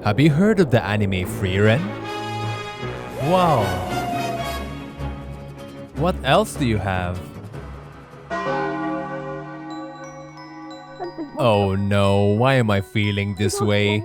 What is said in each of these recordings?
Have you heard of the anime Frieren? Wow! What else do you have? Oh no, why am I feeling this way?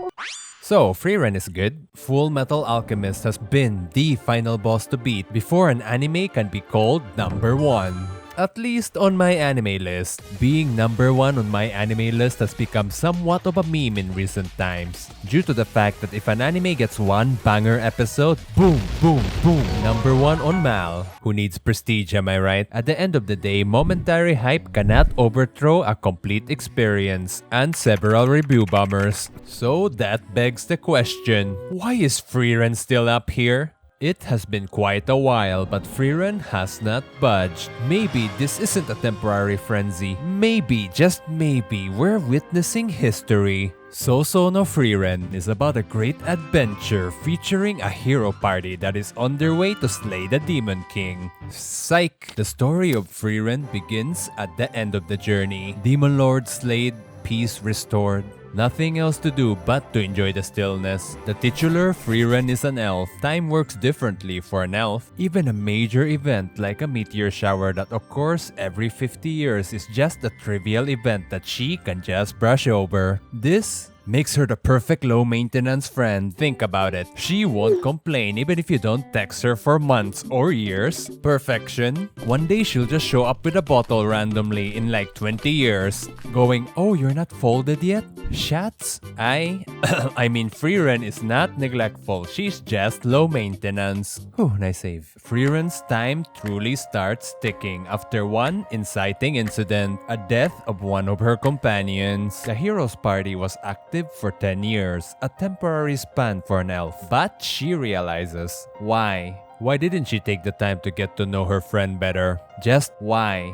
So, Frieren is good. Full Metal Alchemist has been the final boss to beat before an anime can be called number 1. At least on my anime list. Being number 1 on my anime list has become somewhat of a meme in recent times, due to the fact that if an anime gets one banger episode, boom, boom, boom, number 1 on Mal. Who needs prestige, am I right? At the end of the day, momentary hype cannot overthrow a complete experience, and several review bombers. So that begs the question, why is Frieren still up here? It has been quite a while, but Frieren has not budged. Maybe this isn't a temporary frenzy. Maybe, just maybe, we're witnessing history. Sousou no Frieren is about a great adventure featuring a hero party that is on their way to slay the Demon King. Psych! The story of Frieren begins at the end of the journey. Demon Lord slayed, peace restored. Nothing else to do but to enjoy the stillness. The titular Frieren is an elf. Time works differently for an elf. Even a major event like a meteor shower that occurs every 50 years is just a trivial event that she can just brush over. This makes her the perfect low-maintenance friend. Think about it. She won't complain even if you don't text her for months or years. Perfection. One day she'll just show up with a bottle randomly in like 20 years, going, "Oh, you're not folded yet?" Shats? I mean Frieren is not neglectful, she's just low maintenance. Whew, nice save. Frieren's time truly starts ticking after one inciting incident, a death of one of her companions. The hero's party was active for 10 years, a temporary span for an elf. But she realizes, why? Why didn't she take the time to get to know her friend better? Just why?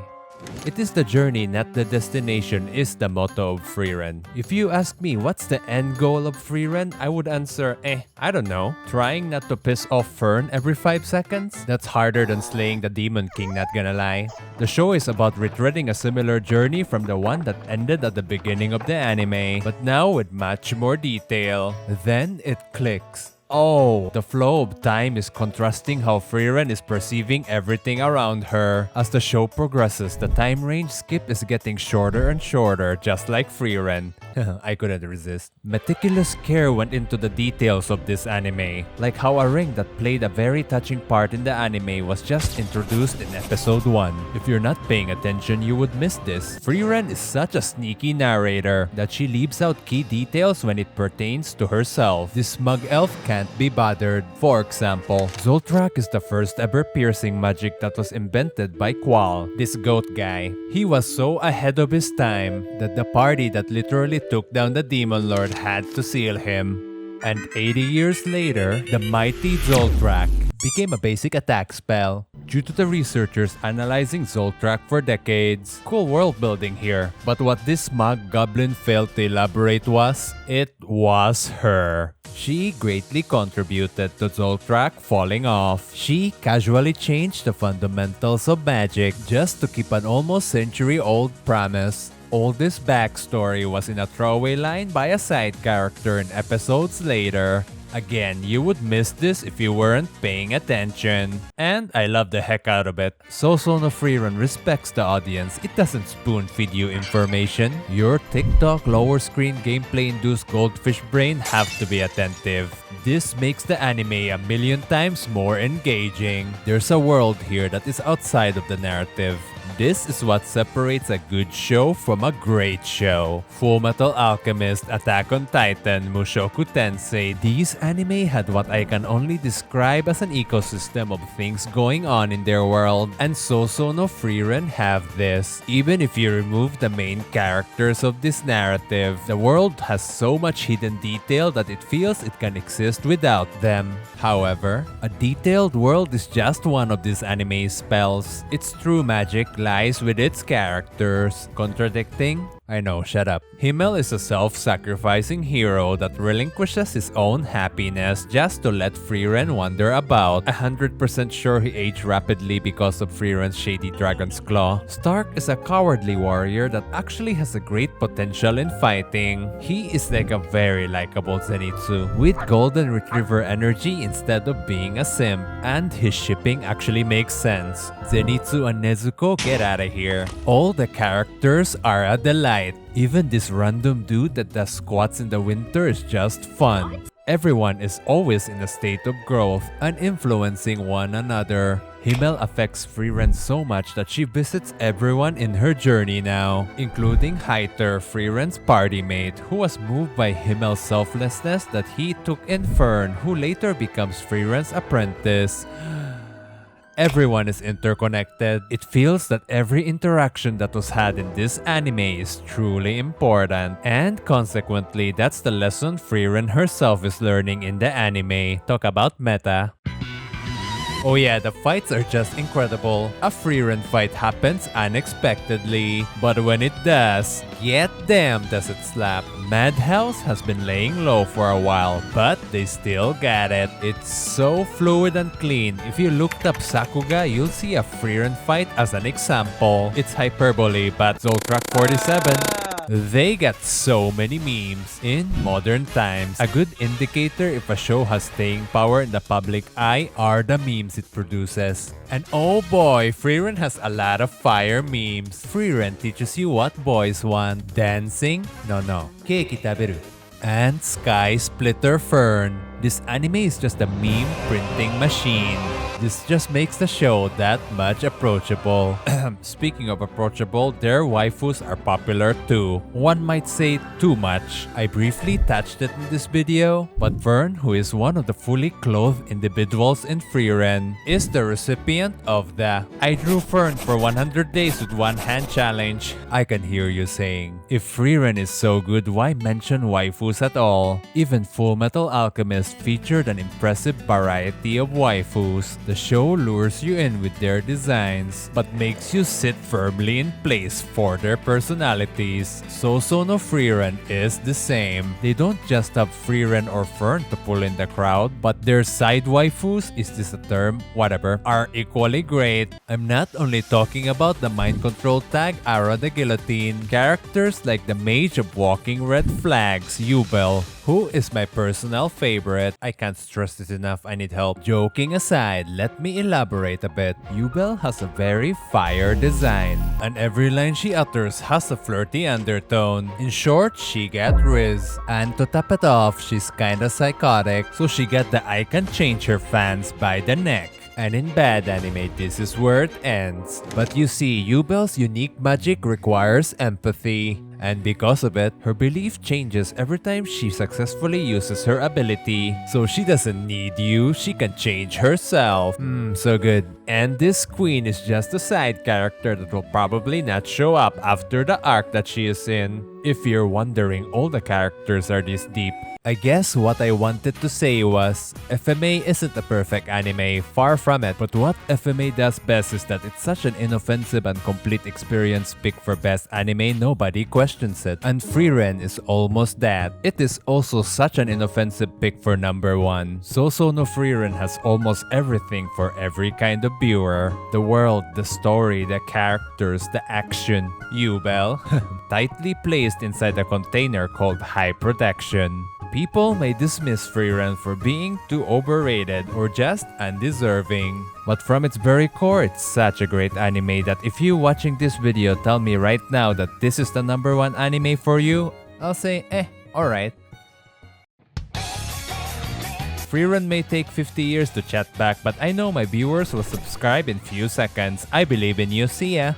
It is the journey, not the destination, is the motto of Frieren. If you ask me what's the end goal of Frieren, I would answer, I don't know. Trying not to piss off Fern every 5 seconds? That's harder than slaying the Demon King, not gonna lie. The show is about retreading a similar journey from the one that ended at the beginning of the anime, but now with much more detail. Then it clicks. Oh, the flow of time is contrasting how Frieren is perceiving everything around her. As the show progresses, the time range skip is getting shorter and shorter, just like Frieren. I couldn't resist. Meticulous care went into the details of this anime, like how a ring that played a very touching part in the anime was just introduced in episode 1. If you're not paying attention, you would miss this. Frieren is such a sneaky narrator that she leaves out key details when it pertains to herself. This smug elf can't be bothered. For example, Zoltrak is the first ever piercing magic that was invented by Qual, this goat guy. He was so ahead of his time that the party that literally took down the Demon Lord had to seal him. And 80 years later, the mighty Zoltrak became a basic attack spell due to the researchers analyzing Zoltrak for decades. Cool world building here. But what this smug goblin failed to elaborate was, it was her. She greatly contributed to Zoltrak falling off. She casually changed the fundamentals of magic just to keep an almost century-old promise. All this backstory was in a throwaway line by a side character in episodes later. Again, you would miss this if you weren't paying attention. And I love the heck out of it. Sousou no Frieren respects the audience. It doesn't spoon-feed you information. Your TikTok lower screen gameplay-induced goldfish brain have to be attentive. This makes the anime a million times more engaging. There's a world here that is outside of the narrative. This is what separates a good show from a great show. Full Metal Alchemist, Attack on Titan, Mushoku Tensei, these anime had what I can only describe as an ecosystem of things going on in their world, and Sousou no Frieren have this. Even if you remove the main characters of this narrative, the world has so much hidden detail that it feels it can exist without them. However, a detailed world is just one of these anime spells. Its true magic lies with its characters. Contradicting? I know, shut up. Himmel is a self-sacrificing hero that relinquishes his own happiness just to let Frieren wander about. 100% sure he aged rapidly because of Frieren's shady dragon's claw. Stark is a cowardly warrior that actually has a great potential in fighting. He is like a very likable Zenitsu with golden retriever energy instead of being a simp, and his shipping actually makes sense. Zenitsu and Nezuko, get out of here. All the characters are a delight. Even this random dude that does squats in the winter is just fun. Everyone is always in a state of growth and influencing one another. Himmel affects Frieren so much that she visits everyone in her journey now, including Heiter, Frieren's party mate, who was moved by Himmel's selflessness that he took in Fern, who later becomes Frieren's apprentice. Everyone is interconnected. It feels that every interaction that was had in this anime is truly important, and consequently, that's the lesson Frieren herself is learning in the anime. Talk about meta. Oh yeah, the fights are just incredible. A Frieren fight happens unexpectedly, but when it does, yet damn does it slap. Madhouse has been laying low for a while, but they still got it. It's so fluid and clean. If you looked up Sakuga, you'll see a Frieren fight as an example. It's hyperbole, but Zoltrak 47. They got so many memes in modern times. A good indicator if a show has staying power in the public eye are the memes it produces. And oh boy, Frieren has a lot of fire memes. Frieren teaches you what boys want. Dancing? No. Keiki taberu. And Sky Splitter Fern. This anime is just a meme printing machine. This just makes the show that much approachable. Speaking of approachable, their waifus are popular too. One might say too much. I briefly touched it in this video, but Fern, who is one of the fully clothed individuals in Frieren, is the recipient of the I drew Fern for 100 days with one hand challenge. I can hear you saying, if Frieren is so good, why mention waifus at all? Even Full Metal Alchemist featured an impressive variety of waifus. The show lures you in with their designs, but makes you sit firmly in place for their personalities. Sousou no Frieren is the same. They don't just have Frieren or Fern to pull in the crowd, but their side waifus, is this a term? Whatever, are equally great. I'm not only talking about the mind control tag Ara the Guillotine, characters like the Mage of Walking Red Flags, Yubel, who is my personal favorite. I can't stress this enough, I need help. Joking aside, let me elaborate a bit. Yubel has a very fire design, and every line she utters has a flirty undertone. In short, she got Riz. And to top it off, she's kinda psychotic, so she got the I can change her fans by the neck. And in bad anime, this is where it ends. But you see, Yubel's unique magic requires empathy. And because of it, her belief changes every time she successfully uses her ability. So she doesn't need you, she can change herself. So good. And this queen is just a side character that will probably not show up after the arc that she is in. If you're wondering all the characters are this deep, I guess what I wanted to say was, FMA isn't a perfect anime, far from it, but what FMA does best is that it's such an inoffensive and complete experience pick for best anime, nobody questions it. And Frieren is almost that. It is also such an inoffensive pick for number 1. Sousou no Frieren has almost everything for every kind of viewer. The world, the story, the characters, the action. Yubel, tightly placed inside a container called high protection. People may dismiss Frieren for being too overrated or just undeserving. But from its very core, it's such a great anime that if you watching this video tell me right now that this is the number 1 anime for you, I'll say, alright. Frieren may take 50 years to chat back, but I know my viewers will subscribe in few seconds. I believe in you, see ya!